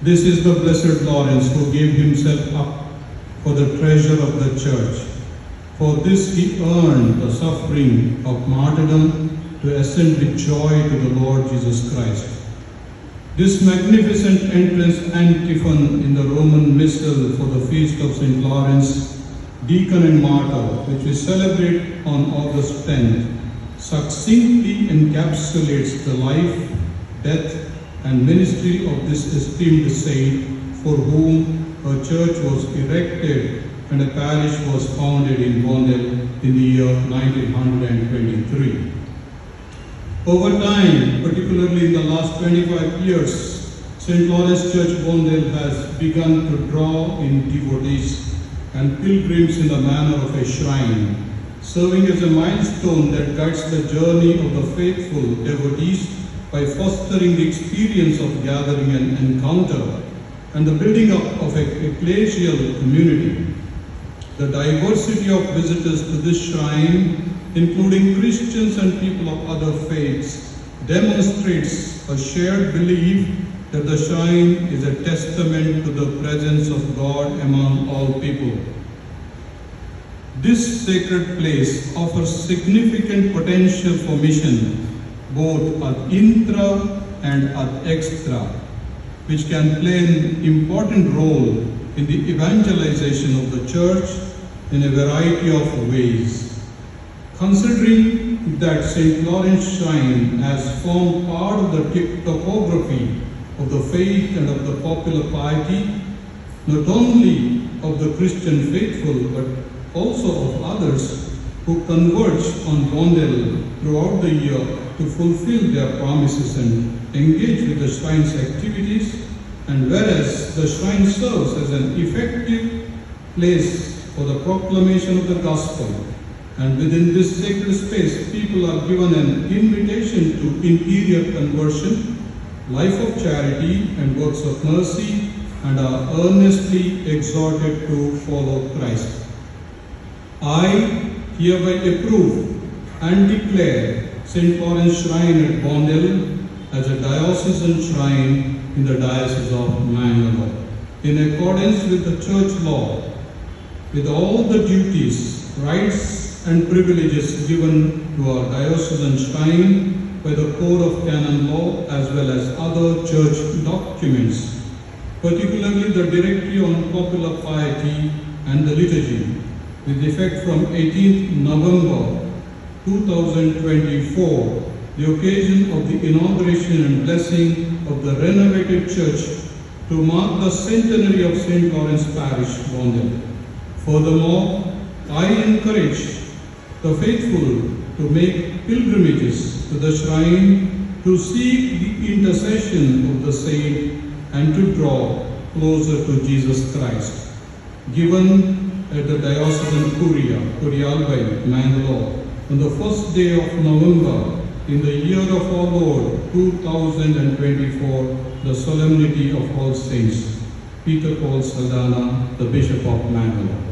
This is the blessed Lawrence who gave himself up for the treasure of the church. For this he earned the suffering of martyrdom to ascend with joy to the Lord Jesus Christ. This magnificent entrance antiphon in the Roman Missal for the feast of St. Lawrence, Deacon and Martyr, which we celebrate on August 10th, succinctly encapsulates the life, death, and ministry of this esteemed saint, for whom a church was erected and a parish was founded in Bondel in the year 1923. Over time, particularly in the last 25 years, St. Lawrence Church Bondel has begun to draw in devotees and pilgrims in the manner of a shrine, serving as a milestone that guides the journey of the faithful devotees by fostering the experience of gathering and encounter and the building up of an ecclesial community. The diversity of visitors to this shrine, including Christians and people of other faiths, demonstrates a shared belief that the shrine is a testament to the presence of God among all people. This sacred place offers significant potential for mission, both ad intra and ad extra, which can play an important role in the evangelization of the church in a variety of ways. Considering that St. Lawrence Shrine has formed part of the topography of the faith and of the popular piety, not only of the Christian faithful, but also of others who converge on Bondel throughout the year to fulfill their promises and engage with the shrine's activities, and whereas the shrine serves as an effective place for the proclamation of the gospel, and within this sacred space, people are given an invitation to interior conversion, life of charity, and works of mercy, and are earnestly exhorted to follow Christ. I hereby approve and declare St. Lawrence Shrine at Bondel as a diocesan shrine in the Diocese of Mangalore, in accordance with the church law, with all the duties, rights, and privileges given to our diocesan shrine by the Code of Canon Law as well as other church documents, particularly the Directory on Popular Piety and the Liturgy, with effect from 18th November 2024, the occasion of the inauguration and blessing of the renovated church to mark the centenary of St. Lawrence Parish, Bondel. Furthermore, I encourage the faithful to make pilgrimages to the shrine to seek the intercession of the saint and to draw closer to Jesus Christ. Given at the Diocesan Curia, Curialbai, Mangalore, on the first day of November in the year of our Lord 2024, the Solemnity of All Saints. Peter Paul Saldana, the Bishop of Mangalore.